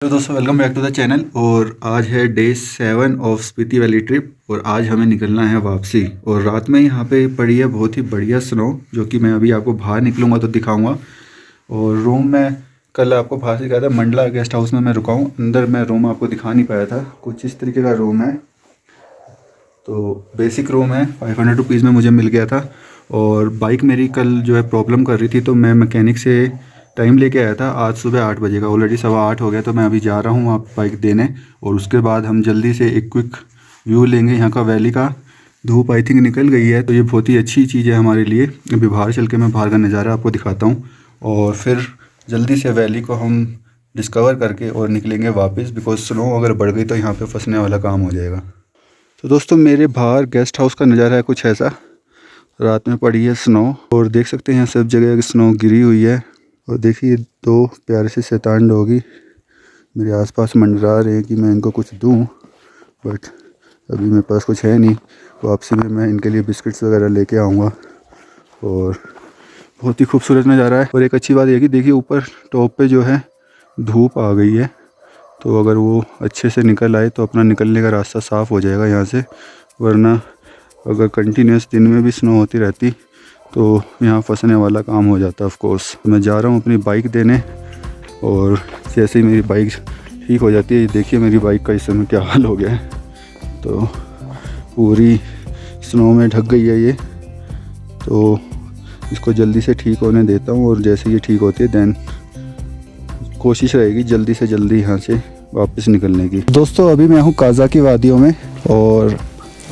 तो दोस्तों welcome back to the channel. और आज है day 7 of Spiti valley trip और आज हमें निकलना है वापसी। और रात में यहाँ पे पड़ी है बहुत ही बढ़िया स्नो, जो कि मैं अभी आपको बाहर निकलूँगा तो दिखाऊंगा। और रूम में कल आपको बाहर से कहा था मंडला गेस्ट हाउस में मैं रुका हूँ। अंदर मैं रूम आपको दिखा नहीं पाया था। कुछ इस तरीके का रूम है, तो बेसिक रूम है। 500 रुपीज़ में मुझे मिल गया था। और बाइक मेरी कल जो है प्रॉब्लम कर रही थी, तो मैं मैकेनिक से टाइम लेके आया था आज सुबह 8 बजे का। ऑलरेडी 8:15 हो गया, तो मैं अभी जा रहा हूँ वहाँ बाइक देने। और उसके बाद हम जल्दी से एक क्विक व्यू लेंगे यहाँ का वैली का। धूप आई थिंक निकल गई है, तो ये बहुत ही अच्छी चीज़ है हमारे लिए। अभी बाहर चल के मैं बाहर का नज़ारा आपको दिखाता हूँ और फिर जल्दी से वैली को हम डिस्कवर करके और निकलेंगे वापस, बिकॉज स्नो अगर बढ़ गई तो यहाँ पर फंसने वाला काम हो जाएगा। तो दोस्तों मेरे बाहर गेस्ट हाउस का नज़ारा है कुछ ऐसा। रात में पड़ी है स्नो और देख सकते हैं यहाँ सब जगह स्नो गिरी हुई है। और देखिए दो प्यारे से शैतान डॉगी मेरे आसपास मंडरा रहे हैं कि मैं इनको कुछ दूं, बट अभी मेरे पास कुछ है नहीं। वापसी में मैं इनके लिए बिस्किट्स वगैरह लेके आऊँगा। और बहुत ही खूबसूरत नज़ारा है। और एक अच्छी बात यह कि देखिए ऊपर टॉप पे जो है धूप आ गई है, तो अगर वो अच्छे से निकल आए तो अपना निकलने का रास्ता साफ़ हो जाएगा यहाँ से। वरना अगर कंटिन्यूस दिन में भी स्नो होती रहती तो यहाँ फंसने वाला काम हो जाता। ऑफ कोर्स मैं जा रहा हूँ अपनी बाइक देने, और जैसे ही मेरी बाइक ठीक हो जाती है, देखिए मेरी बाइक का इस समय क्या हाल हो गया है। तो पूरी स्नो में ढक गई है ये, तो इसको जल्दी से ठीक होने देता हूँ। और जैसे ये ठीक होती है देन कोशिश रहेगी जल्दी से जल्दी यहाँ से वापस निकलने की। दोस्तों अभी मैं हूँ काजा की वादियों में और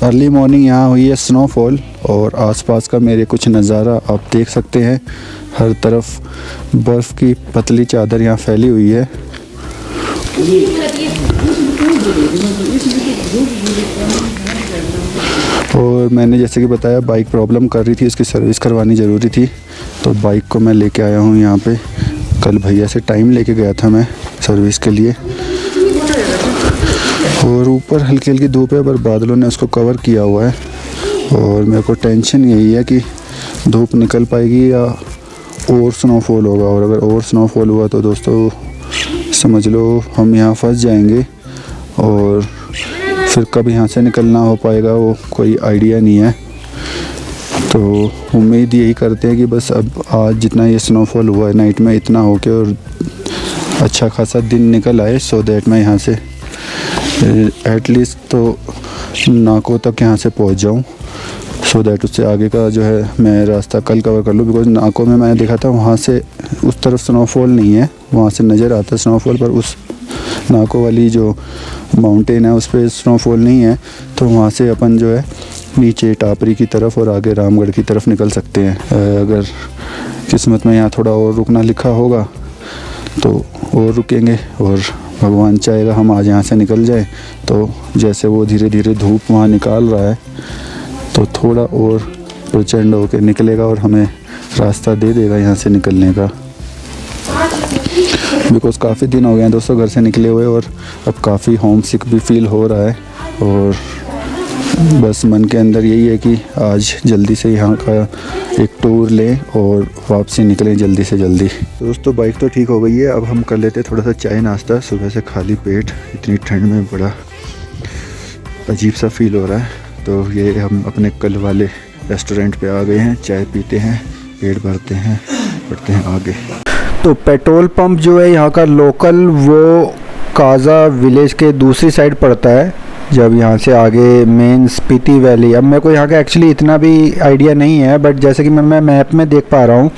अर्ली मॉर्निंग यहाँ हुई है स्नोफॉल। और आसपास का मेरे कुछ नज़ारा आप देख सकते हैं। हर तरफ बर्फ़ की पतली चादर यहाँ फैली हुई है। और मैंने जैसे कि बताया बाइक प्रॉब्लम कर रही थी, इसकी सर्विस करवानी ज़रूरी थी, तो बाइक को मैं लेके आया हूँ यहाँ पे। कल भैया से टाइम लेके गया था मैं सर्विस के लिए। और ऊपर हल्की हल्की धूप है पर बादलों ने उसको कवर किया हुआ है। और मेरे को टेंशन यही है कि धूप निकल पाएगी या और स्नोफॉल होगा। और अगर और स्नोफॉल हुआ तो दोस्तों समझ लो हम यहाँ फंस जाएंगे और फिर कब यहाँ से निकलना हो पाएगा वो कोई आइडिया नहीं है। तो उम्मीद यही करते हैं कि बस अब आज जितना ये स्नोफॉल हुआ है नाइट में इतना हो के और अच्छा खासा दिन निकल आए, सो दैट मैं यहाँ से एटलीस्ट तो नाकों तक यहाँ से पहुँच जाऊँ, सो दैट उससे आगे का जो है मैं रास्ता कल कवर कर लूँ। बिकॉज नाकों में मैंने देखा था वहाँ से उस तरफ स्नोफॉल नहीं है, वहाँ से नज़र आता है स्नोफॉल, पर उस नाकों वाली जो माउंटेन है उस पर स्नोफॉल नहीं है। तो वहाँ से अपन जो है नीचे टापरी की तरफ और आगे रामगढ़ की तरफ निकल सकते हैं। अगर किस्मत में यहाँ थोड़ा और रुकना लिखा होगा तो और रुकेंगे, और भगवान चाहेगा हम आज यहाँ से निकल जाए। तो जैसे वो धीरे धीरे धूप वहाँ निकाल रहा है तो थोड़ा और प्रचंड होकर निकलेगा और हमें रास्ता दे देगा यहाँ से निकलने का। बिकॉज़ काफ़ी दिन हो गए हैं दोस्तों घर से निकले हुए, और अब काफ़ी होम सिक भी फील हो रहा है। और बस मन के अंदर यही है कि आज जल्दी से यहाँ का एक टूर लें और वापसी निकलें जल्दी से जल्दी। दोस्तों बाइक तो ठीक हो गई है, अब हम कर लेते हैं थोड़ा सा चाय नाश्ता। सुबह से खाली पेट इतनी ठंड में बड़ा अजीब सा फील हो रहा है। तो ये हम अपने कल वाले रेस्टोरेंट पे आ गए हैं, चाय पीते हैं, पेट भरते हैं, बढ़ते हैं आगे। तो पेट्रोल पंप जो है यहाँ का लोकल वो काजा विलेज के दूसरी साइड पड़ता है। जब यहाँ से आगे मेन स्पीति वैली, अब मेरे को यहाँ का एक्चुअली इतना भी आइडिया नहीं है, बट जैसे कि मैं मैप में देख पा रहा हूँ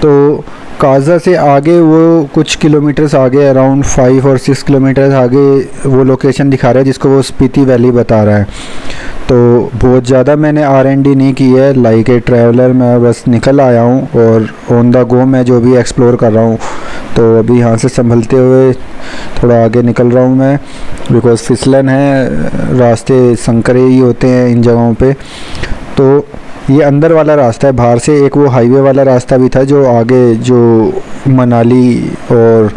तो काजा से आगे वो कुछ किलोमीटर्स आगे अराउंड 5 और 6 किलोमीटर्स आगे वो लोकेशन दिखा रहा है जिसको वो स्पीति वैली बता रहा है। तो बहुत ज़्यादा मैंने R&D नहीं की है, लाइक ए ट्रैवलर मैं बस निकल आया हूँ और ऑन द गो मैं जो भी एक्सप्लोर कर रहा हूँ। तो अभी यहाँ से संभलते हुए थोड़ा आगे निकल रहा हूँ मैं, बिकॉज़ फिसलन है, रास्ते संकरे ही होते हैं इन जगहों पे। तो ये अंदर वाला रास्ता है, बाहर से एक वो हाईवे वाला रास्ता भी था जो आगे जो मनाली और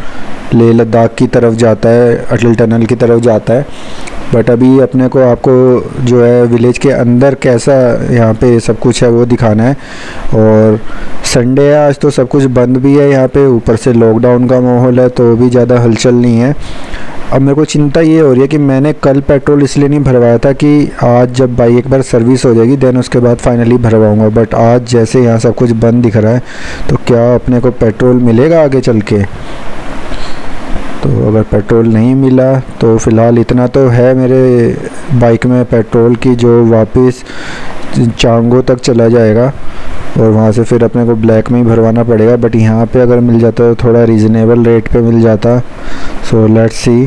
लेह लद्दाख की तरफ जाता है, अटल टनल की तरफ जाता है। बट अभी अपने को आपको जो है विलेज के अंदर कैसा यहाँ पे सब कुछ है वो दिखाना है। और संडे है आज, तो सब कुछ बंद भी है यहाँ पे, ऊपर से लॉकडाउन का माहौल है तो भी ज़्यादा हलचल नहीं है। अब मेरे को चिंता ये हो रही है कि मैंने कल पेट्रोल इसलिए नहीं भरवाया था कि आज जब बाइक एक बार सर्विस हो जाएगी देन उसके बाद फाइनली भरवाऊंगा। बट आज जैसे यहाँ सब कुछ बंद दिख रहा है तो क्या अपने को पेट्रोल मिलेगा आगे चल के? तो अगर पेट्रोल नहीं मिला तो फ़िलहाल इतना तो है मेरे बाइक में पेट्रोल की जो वापस चांगो तक चला जाएगा और वहाँ से फिर अपने को ब्लैक में ही भरवाना पड़ेगा। बट यहाँ पे अगर मिल जाता तो थोड़ा रीज़नेबल रेट पे मिल जाता। सो लेट्स सी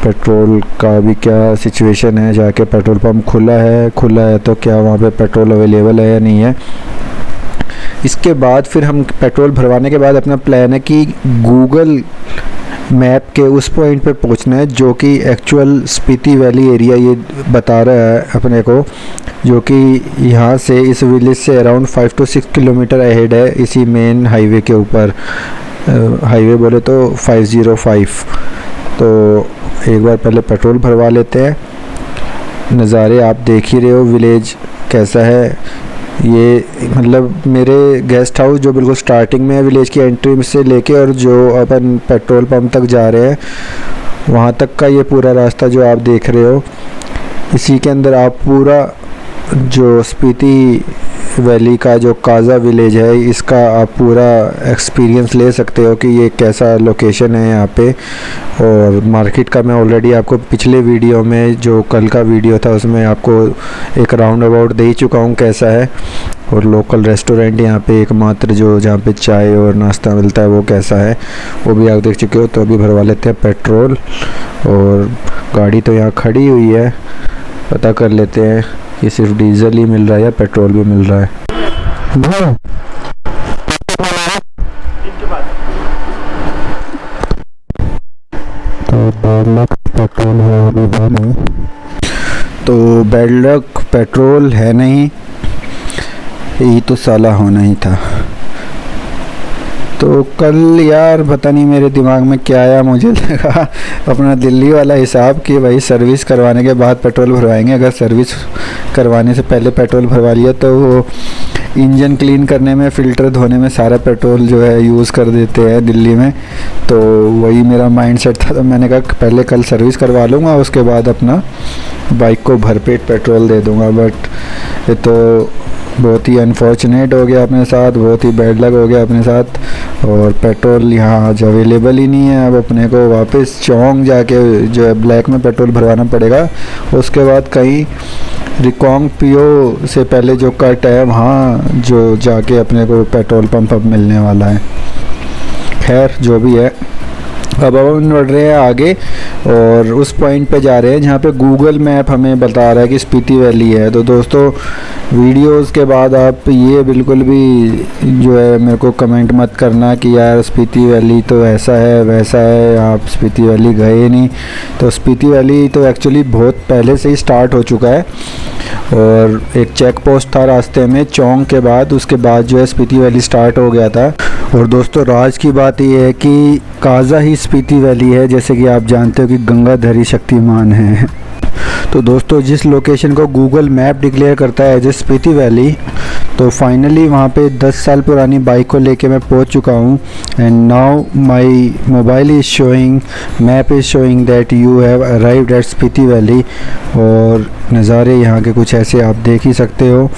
पेट्रोल का भी क्या सिचुएशन है, जाके पेट्रोल पंप खुला है तो क्या वहाँ पे पेट्रोल अवेलेबल है या नहीं है। इसके बाद फिर हम पेट्रोल भरवाने के बाद अपना प्लान है कि गूगल मैप के उस पॉइंट पे पहुंचना है जो कि एक्चुअल स्पीति वैली एरिया ये बता रहा है अपने को, जो कि यहाँ से इस विलेज से अराउंड 5 to 6 किलोमीटर अहेड है, इसी मेन हाईवे के ऊपर। हाईवे बोले तो 505। तो एक बार पहले पेट्रोल भरवा लेते हैं। नज़ारे आप देख ही रहे हो विलेज कैसा है। ये मतलब मेरे गेस्ट हाउस जो बिल्कुल स्टार्टिंग में है विलेज की एंट्री से लेके और जो अपन पेट्रोल पंप तक जा रहे हैं वहाँ तक का ये पूरा रास्ता जो आप देख रहे हो, इसी के अंदर आप पूरा जो स्पीति वैली का जो काज़ा विलेज है इसका आप पूरा एक्सपीरियंस ले सकते हो कि ये कैसा लोकेशन है यहाँ पे। और मार्केट का मैं ऑलरेडी आपको पिछले वीडियो में जो कल का वीडियो था उसमें आपको एक राउंड अबाउट दे ही चुका हूँ कैसा है। और लोकल रेस्टोरेंट यहाँ पे एकमात्र जो जहाँ पे चाय और नाश्ता मिलता है वो कैसा है वो भी आप देख चुके हो। तो अभी भरवा लेते हैं पेट्रोल। और गाड़ी तो यहाँ खड़ी हुई है, पता कर लेते हैं ये सिर्फ डीजल ही मिल रहा है या पेट्रोल भी मिल रहा है। तो बैड लक पेट्रोल है अभी है नहीं, तो बैड लक पेट्रोल है नहीं, यही तो साला होना ही था। तो कल यार पता नहीं मेरे दिमाग में क्या आया, मुझे लगा अपना दिल्ली वाला हिसाब कि भाई सर्विस करवाने के बाद पेट्रोल भरवाएंगे। अगर सर्विस करवाने से पहले पेट्रोल भरवा लिया तो वो इंजन क्लीन करने में, फ़िल्टर धोने में सारा पेट्रोल जो है यूज़ कर देते हैं दिल्ली में। तो वही मेरा माइंडसेट था, तो मैंने कहा पहले कल सर्विस करवा लूँगा उसके बाद अपना बाइक को भरपेट पेट्रोल दे दूँगा। बट ये तो बहुत ही अनफॉर्चुनेट हो गया अपने साथ, बहुत ही बैड लक हो गया अपने साथ। और पेट्रोल यहाँ आज अवेलेबल ही नहीं है। अब अपने को वापस चौंक जाके जो है ब्लैक में पेट्रोल भरवाना पड़ेगा। उसके बाद कहीं रिकोंग पीओ से पहले जो कट है वहाँ जो जाके अपने को पेट्रोल पंप अब मिलने वाला है। खैर जो भी है, अब हम बढ़ रहे हैं आगे और उस पॉइंट पे जा रहे हैं जहाँ पे गूगल मैप हमें बता रहा है कि स्पीति वैली है। तो दोस्तों वीडियोस के बाद आप ये बिल्कुल भी जो है मेरे को कमेंट मत करना कि यार स्पीति वैली तो ऐसा है वैसा है, आप स्पीति वैली गए नहीं। तो स्पीति वैली तो एक्चुअली बहुत पहले से ही स्टार्ट हो चुका है और एक चेक पोस्ट था रास्ते में चौंक के बाद, उसके बाद जो है स्पीति वैली स्टार्ट हो गया था। और दोस्तों राज की बात ये है कि काज़ा ही स्पीति वैली है, जैसे कि आप जानते हो कि गंगाधरी शक्तिमान है। तो दोस्तों जिस लोकेशन को गूगल मैप डिक्लेयर करता है एज ए स्पीति वैली, तो फाइनली वहाँ पे 10 साल पुरानी बाइक को लेके मैं पहुँच चुका हूँ। And now my mobile is showing, map is showing that you have arrived at Spiti valley. और नज़ारे यहाँ के कुछ ऐसे आप देख ही सकते हो।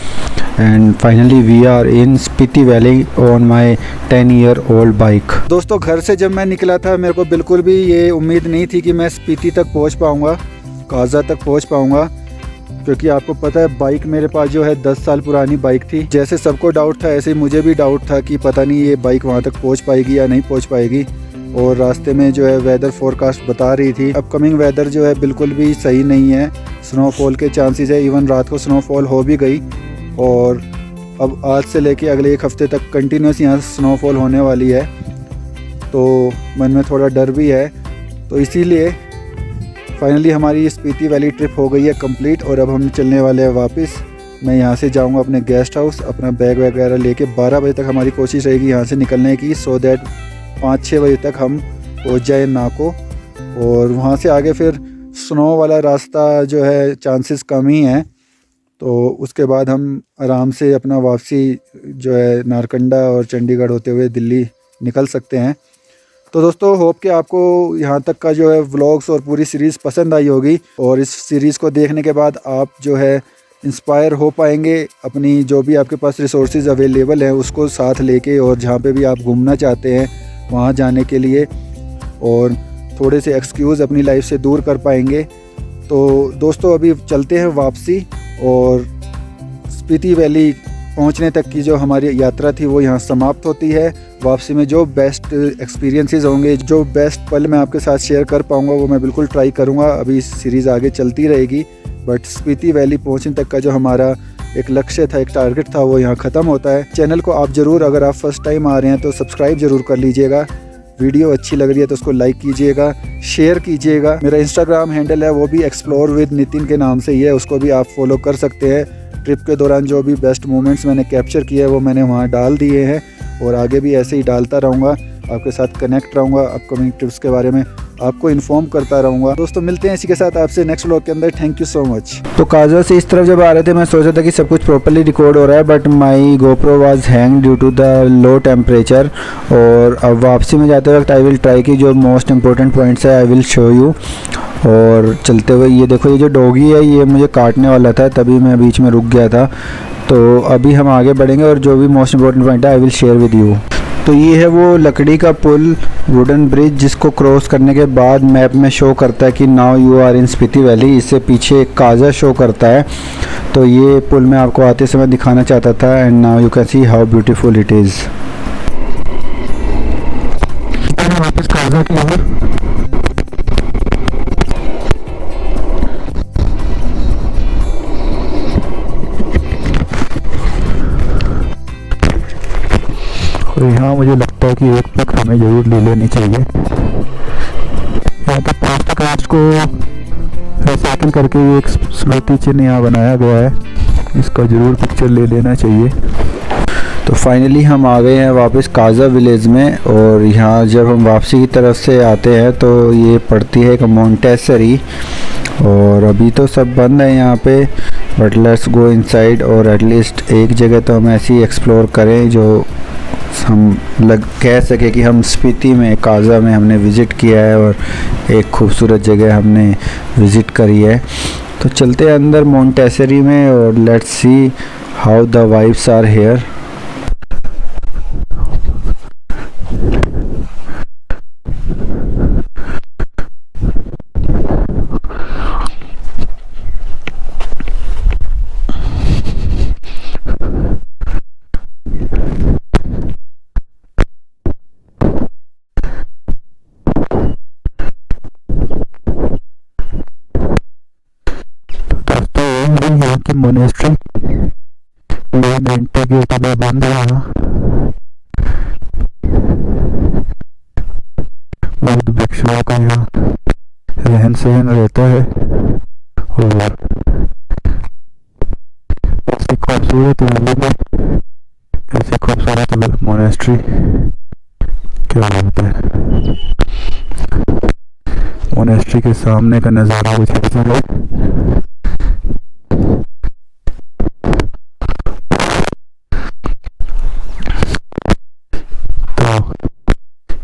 And finally we are in Spiti valley on my 10-year old bike. दोस्तों घर से जब मैं निकला था मेरे को बिल्कुल भी ये उम्मीद नहीं थी कि मैं स्पीति तक पहुँच पाऊँगा, काज़ा तक पहुँच पाऊँगा, क्योंकि आपको पता है बाइक मेरे पास जो है 10 साल पुरानी बाइक थी। जैसे सबको डाउट था ऐसे ही मुझे भी डाउट था कि पता नहीं ये बाइक वहाँ तक पहुँच पाएगी या नहीं पहुँच पाएगी। और रास्ते में जो है वेदर फोरकास्ट बता रही थी अपकमिंग वेदर जो है बिल्कुल भी सही नहीं है, स्नोफॉल के चांसेस है। इवन रात को स्नोफॉल हो भी गई और अब आज से लेके अगले 1 हफ्ते तक कंटिन्यूस यहाँ स्नोफॉल होने वाली है। तो मन में थोड़ा डर भी है। तो इसीलिए फाइनली हमारी स्पीति वैली ट्रिप हो गई है कंप्लीट और अब हम चलने वाले हैं वापस। मैं यहाँ से जाऊँगा अपने गेस्ट हाउस, अपना बैग वगैरह लेके 12 बजे तक हमारी कोशिश रहेगी यहाँ से निकलने की, सो दैट 5-6 बजे तक हम पहुँच जाए नाको। और वहाँ से आगे फिर स्नो वाला रास्ता जो है चांसेस कम ही हैं, तो उसके बाद हम आराम से अपना वापसी जो है नारकंडा और चंडीगढ़ होते हुए दिल्ली निकल सकते हैं। तो दोस्तों होप कि आपको यहाँ तक का जो है व्लॉग्स और पूरी सीरीज़ पसंद आई होगी, और इस सीरीज़ को देखने के बाद आप जो है इंस्पायर हो पाएंगे अपनी जो भी आपके पास रिसोर्सेज अवेलेबल हैं उसको साथ लेके, और जहाँ पे भी आप घूमना चाहते हैं वहाँ जाने के लिए, और थोड़े से एक्सक्यूज़ अपनी लाइफ से दूर कर पाएंगे। तो दोस्तों अभी चलते हैं वापसी, और स्पीति वैली पहुंचने तक की जो हमारी यात्रा थी वो यहाँ समाप्त होती है। वापसी में जो बेस्ट एक्सपीरियंसेस होंगे, जो बेस्ट पल मैं आपके साथ शेयर कर पाऊँगा वो मैं बिल्कुल ट्राई करूँगा। अभी सीरीज़ आगे चलती रहेगी, बट स्पीति वैली पहुंचने तक का जो हमारा एक लक्ष्य था, एक टारगेट था, वो यहाँ ख़त्म होता है। चैनल को आप ज़रूर, अगर आप फर्स्ट टाइम आ रहे हैं तो सब्सक्राइब ज़रूर कर लीजिएगा। वीडियो अच्छी लग रही है तो उसको लाइक कीजिएगा, शेयर कीजिएगा। मेरा इंस्टाग्राम हैंडल है वो भी एक्सप्लोर विद नितिन के नाम से ही है, उसको भी आप फॉलो कर सकते हैं। ट्रिप के दौरान जो भी बेस्ट मोमेंट्स मैंने कैप्चर किए हैं वो मैंने वहाँ डाल दिए हैं, और आगे भी ऐसे ही डालता रहूँगा, आपके साथ कनेक्ट रहूँगा, अपकमिंग ट्रिप्स के बारे में आपको इन्फॉर्म करता रहूँगा। दोस्तों मिलते हैं इसी के साथ आपसे नेक्स्ट व्लॉग के अंदर। Thank you so much. तो काजा से इस तरफ जब आ रहे थे मैं सोचा था कि सब कुछ प्रॉपर्ली रिकॉर्ड हो रहा है, but my GoPro was hang due to the low temperature. और अब वापसी में जाते वक्त आई विल ट्राई की जो मोस्ट इंपॉर्टेंट पॉइंट्स है आई विल शो यू। और चलते हुए ये देखो, ये जो डॉगी है ये मुझे काटने वाला था, तभी मैं बीच में रुक गया था। तो अभी हम आगे बढ़ेंगे और जो भी most important point I will share शेयर विद यू। तो ये है वो लकड़ी का पुल, वुडन ब्रिज, जिसको क्रॉस करने के बाद मैप में शो करता है कि now you are in Spiti valley. इससे पीछे एक काजा शो करता है। तो ये पुल मैं आपको आते समय दिखाना चाहता था, and now you can see how beautiful it is. वापस काजा की ओर। और यहाँ मुझे लगता है कि एक पिक हमें ज़रूर ले लेनी चाहिए। यहाँ पर प्लास्टिक कांच को रिसाइकिल करके एक स्मृति चिन्ह यहाँ बनाया गया है, इसका ज़रूर पिक्चर ले लेना चाहिए। तो फाइनली हम आ गए हैं वापस काजा विलेज में, और यहाँ जब हम वापसी की तरफ से आते हैं तो ये पड़ती है एक मोंटेसरी, और अभी तो सब बंद है यहाँ पे, बट लेट्स गो इनसाइड। और एटलीस्ट एक जगह तो हम ऐसी एक्सप्लोर करें जो हम कह सके कि हम स्पीति में, काजा में हमने विज़िट किया है और एक खूबसूरत जगह हमने विज़िट करी है। तो चलते हैं अंदर मोंटेसरी में और let's see how the vibes are here. यहाँ की मोनेस्ट्री मेन एंट्री गेट अभी बंद है। बहुत भिक्षुओं का यहाँ रहन सहन रहता है, और ऐसी खूबसूरत वैली में ऐसी खूबसूरत मोनेस्ट्री क्या होता है। मोनेस्ट्री के सामने का नज़ारा कुछ ऐसा है।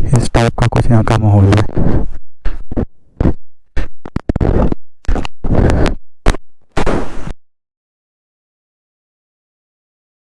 इस टाइप का कुछ यहाँ का माहौल है।